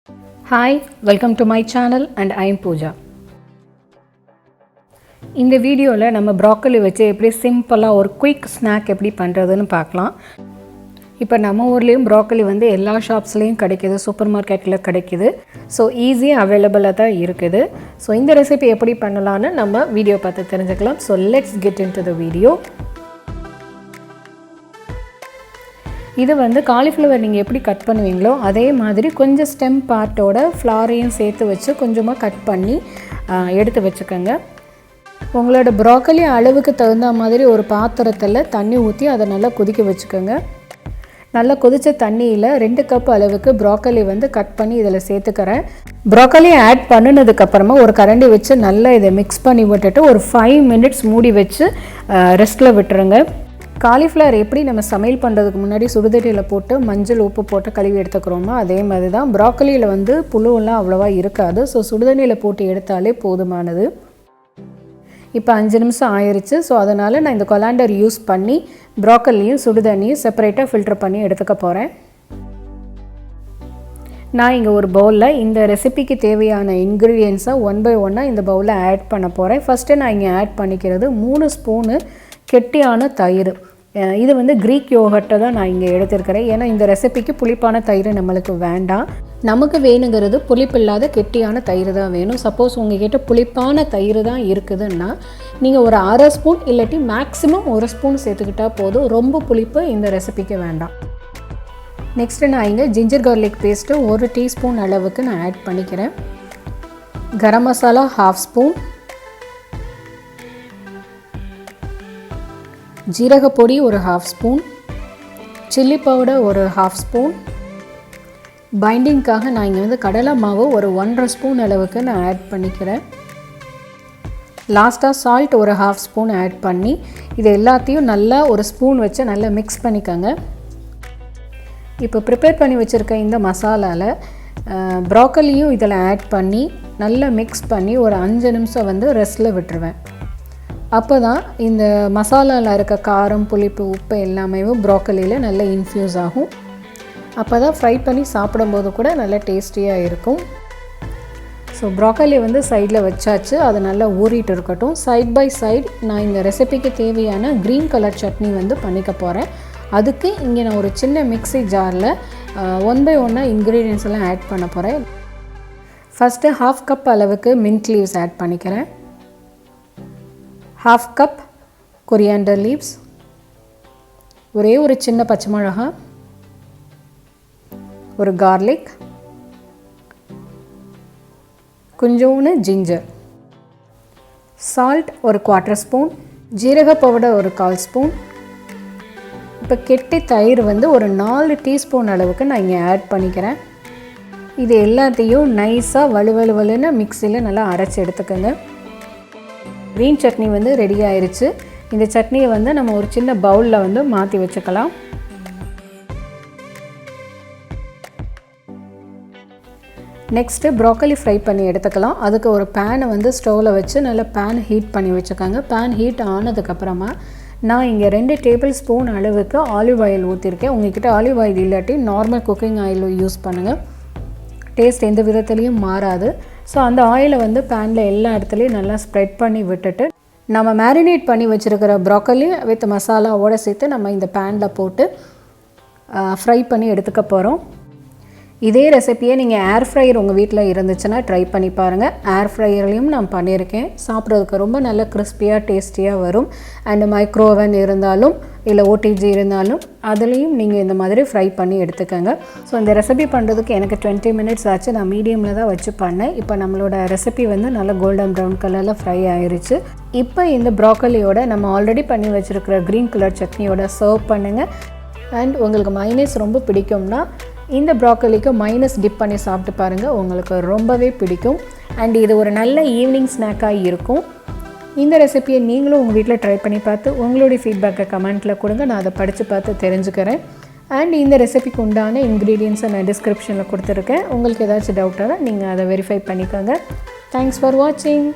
Hi, welcome to my channel and I am Pooja. இந்த வீடியோவில் நம்ம ப்ராக்கலி வச்சு எப்படி சிம்பிளாக ஒரு குயிக் ஸ்நாக் எப்படி பண்ணுறதுன்னு பார்க்கலாம். இப்போ நம்ம ஊர்லேயும் ப்ராக்கலி வந்து எல்லா ஷாப்ஸ்லேயும் கிடைக்கிது, சூப்பர் மார்க்கெட்டில் கிடைக்கிது. ஸோ ஈஸியாக அவைலபிளாக தான் இருக்குது. ஸோ இந்த ரெசிபி எப்படி பண்ணலான்னு நம்ம வீடியோ பார்த்து தெரிஞ்சுக்கலாம். So let's get in to the video. இது வந்து காலிஃப்ளவர் நீங்கள் எப்படி கட் பண்ணுவீங்களோ அதே மாதிரி கொஞ்சம் ஸ்டெம் பார்ட்டோட ஃப்ளாரையும் சேர்த்து வச்சு கொஞ்சமாக கட் பண்ணி எடுத்து வச்சுக்கோங்க. உங்களோட ப்ராக்கலி அளவுக்கு தகுந்த மாதிரி ஒரு பாத்திரத்தில் தண்ணி ஊற்றி அதை நல்லா கொதிக்க வச்சுக்கோங்க. நல்லா கொதித்த தண்ணியில் 2 கப் அளவுக்கு ப்ராக்கலி வந்து கட் பண்ணி இதில் சேர்த்துக்கிறேன். ப்ராக்கலி ஆட் பண்ணினதுக்கப்புறமா ஒரு கரண்டி வச்சு நல்லா இதை மிக்ஸ் பண்ணி விட்டுட்டு ஒரு 5 மினிட்ஸ் மூடி வச்சு ரெஸ்ட்டில் விட்டுருங்க. காலிஃப்ளவர் எப்படி நம்ம சமையல் பண்ணுறதுக்கு முன்னாடி சுடுதண்ணியில் போட்டு மஞ்சள் உப்பு போட்டு கழுவி எடுத்துக்கிறோமோ அதே மாதிரி தான் ப்ராக்கலியில் வந்து புழுவெல்லாம் அவ்வளோவா இருக்காது. ஸோ சுடுதண்ணியில் போட்டு எடுத்தாலே போதுமானது. இப்போ 5 நிமிஷம் ஆயிடுச்சு. ஸோ அதனால் நான் இந்த கொலாண்டர் யூஸ் பண்ணி ப்ராக்கலியும் சுடுதண்ணியும் செப்பரேட்டாக ஃபில்டர் பண்ணி எடுத்துக்க போகிறேன். நான் இங்கே ஒரு பவுலில் இந்த ரெசிபிக்கு தேவையான இன்க்ரீடியன்ஸை 1 by 1 இந்த பவுலில் ஆட் பண்ண போகிறேன். ஃபஸ்ட்டு நான் இங்கே ஆட் பண்ணிக்கிறது 3 ஸ்பூனு கெட்டியான தயிர். இது வந்து க்ரீக் யோகர்ட்டை தான் நான் இங்கே எடுத்துருக்கிறேன். ஏன்னா இந்த ரெசிபிக்கு புளிப்பான தயிர் நம்மளுக்கு வேண்டாம். நமக்கு வேணுங்கிறது புளிப்பில்லாத கெட்டியான தயிர் தான் வேணும். சப்போஸ் உங்கள்கிட்ட புளிப்பான தயிர் தான் இருக்குதுன்னா நீங்கள் ஒரு 1/2 ஸ்பூன் இல்லாட்டி மேக்ஸிமம் 1 ஸ்பூன் சேர்த்துக்கிட்டால் போதும். ரொம்ப புளிப்பு இந்த ரெசிபிக்கு வேண்டாம். நெக்ஸ்ட்டு நான் இங்கே ஜிஞ்சர் கார்லிக் பேஸ்ட்டு 1 டீஸ்பூன் அளவுக்கு நான் ஆட் பண்ணிக்கிறேன். கரம் மசாலா 1/2 ஸ்பூன், ஜீரகப்பொடி ஒரு 1/2 ஸ்பூன், சில்லி பவுடர் ஒரு 1/2 ஸ்பூன், பைண்டிங்காக நான் இங்கே வந்து கடலை மாவு ஒரு 1/2 ஸ்பூன் அளவுக்கு நான் ஆட் பண்ணிக்கிறேன். லாஸ்ட்டாக சால்ட் ஒரு 1/2 ஸ்பூன் ஆட் பண்ணி இது எல்லாத்தையும் நல்லா ஒரு ஸ்பூன் வச்சு நல்லா மிக்ஸ் பண்ணிக்கோங்க. இப்போ ப்ரிப்பேர் பண்ணி வச்சுருக்க இந்த மசாலாவில் ப்ராக்கலியும் இதில் ஆட் பண்ணி நல்லா மிக்ஸ் பண்ணி ஒரு 5 நிமிஷம் வந்து ரெஸ்ட்டில் விட்டுருவேன். அப்போ தான் இந்த மசாலாவில் இருக்க காரம், புளிப்பு, உப்பு எல்லாமே ப்ராக்கலியில் நல்லா இன்ஃப்யூஸ் ஆகும். அப்போ தான் ஃப்ரை பண்ணி சாப்பிடும்போது கூட நல்லா டேஸ்டியாக இருக்கும். ஸோ ப்ராக்கலி வந்து சைடில் வச்சாச்சு, அது நல்லா ஊறிட்டு இருக்கட்டும். சைட் பை சைடு நான் இந்த ரெசிபிக்கு தேவையான க்ரீன் கலர் சட்னி வந்து பண்ணிக்க போகிறேன். அதுக்கு இங்கே நான் ஒரு சின்ன மிக்ஸி ஜாரில் 1 by 1 இன்க்ரீடியன்ஸ் எல்லாம் ஆட் பண்ண போகிறேன். ஃபஸ்ட்டு 1/2 கப் அளவுக்கு மின்ட் லீவ்ஸ் ஆட் பண்ணிக்கிறேன். 1/2 கப் கொரியாண்டர் லீவ்ஸ், ஒரே ஒரு சின்ன பச்சை மிளகா, ஒரு கார்லிக், கொஞ்சோண்டு ஜிஞ்சர், சால்ட் ஒரு 1/4 ஸ்பூன், ஜீரக பவுடர் ஒரு 1/4 ஸ்பூன். இப்போ கெட்டி தயிர் வந்து ஒரு 4 டீஸ்பூன் அளவுக்கு நான் இங்கே ஆட் பண்ணிக்கிறேன். இது எல்லாத்தையும் நைஸாக வலுவலுன்னு மிக்சியில் நல்லா அரைச்சி எடுத்துக்கோங்க. க்ரீன் சட்னி வந்து ரெடி ஆயிடுச்சு. இந்த சட்னியை வந்து நம்ம ஒரு சின்ன பவுலில் வந்து மாற்றி வச்சுக்கலாம். நெக்ஸ்ட்டு ப்ராக்கலி ஃப்ரை பண்ணி எடுத்துக்கலாம். அதுக்கு ஒரு பேனை வந்து ஸ்டவ்வில் வச்சு நல்லா பேன் ஹீட் பண்ணி வச்சுக்கோங்க. பேன் ஹீட் ஆனதுக்கப்புறமா நான் இங்கே 2 டேபிள் ஸ்பூன் அளவுக்கு ஆலிவ் ஆயில் ஊற்றிருக்கேன். உங்கள்கிட்ட ஆலிவ் ஆயில் இல்லாட்டி நார்மல் குக்கிங் ஆயில் யூஸ் பண்ணுங்கள். டேஸ்ட் எந்த விதத்துலேயும் மாறாது. ஸோ அந்த ஆயிலை வந்து பேனில் எல்லா இடத்துலையும் நல்லா ஸ்ப்ரெட் பண்ணி விட்டுட்டு நம்ம மேரினேட் பண்ணி வச்சுருக்கிற ப்ராக்கலி வித் மசாலாவோடு சேர்த்து நம்ம இந்த பேனில் போட்டு ஃப்ரை பண்ணி எடுத்துக்க போகிறோம். இதே ரெசிப்பியை நீங்கள் ஏர் ஃப்ரையர் உங்கள் வீட்டில் இருந்துச்சுன்னா ட்ரை பண்ணி பாருங்கள். ஏர் ஃப்ரையர்லேயும் நான் பண்ணியிருக்கேன். சாப்பிட்றதுக்கு ரொம்ப நல்ல கிறிஸ்பியாக டேஸ்டியாக வரும். அண்டு மைக்ரோவன் இருந்தாலும் இல்லை ஓடிஜி இருந்தாலும் அதுலேயும் நீங்கள் இந்த மாதிரி ஃப்ரை பண்ணி எடுத்துக்கோங்க. ஸோ இந்த ரெசிபி பண்ணுறதுக்கு எனக்கு 20 மினிட்ஸ் ஆச்சு. நான் மீடியமில் தான் வச்சு பண்ணேன். இப்போ நம்மளோட ரெசிபி வந்து நல்லா கோல்டன் ப்ரௌன் கலரில் ஃப்ரை ஆயிடுச்சு. இப்போ இந்த ப்ராக்கலியோட நம்ம ஆல்ரெடி பண்ணி வச்சுருக்கிற க்ரீன் கலர் சட்னியோட சர்வ் பண்ணுங்கள். அண்ட் உங்களுக்கு மைனஸ் ரொம்ப பிடிக்கும்னா இந்த ப்ராக்கலிக்கு மைனஸ் டிப் பண்ணி சாப்பிட்டு பாருங்கள், உங்களுக்கு ரொம்பவே பிடிக்கும். அண்ட் இது ஒரு நல்ல ஈவினிங் ஸ்நாக்காக இருக்கும். இந்த ரெசிபியை நீங்களும் உங்கள் வீட்டில் ட்ரை பண்ணி பார்த்து உங்களுடைய ஃபீட்பேக்கை கமெண்ட்டில் கொடுங்க. நான் அதை படித்து பார்த்து தெரிஞ்சுக்கிறேன். அண்ட் இந்த ரெசிபிக்கு உண்டான இன்க்ரீடியன்ஸை நான் டிஸ்கிரிப்ஷனில் கொடுத்துருக்கேன். உங்களுக்கு ஏதாச்சும் டவுட்டாக நீங்கள் அதை வெரிஃபை பண்ணிக்கோங்க. தேங்க்ஸ் ஃபார் வாட்சிங்.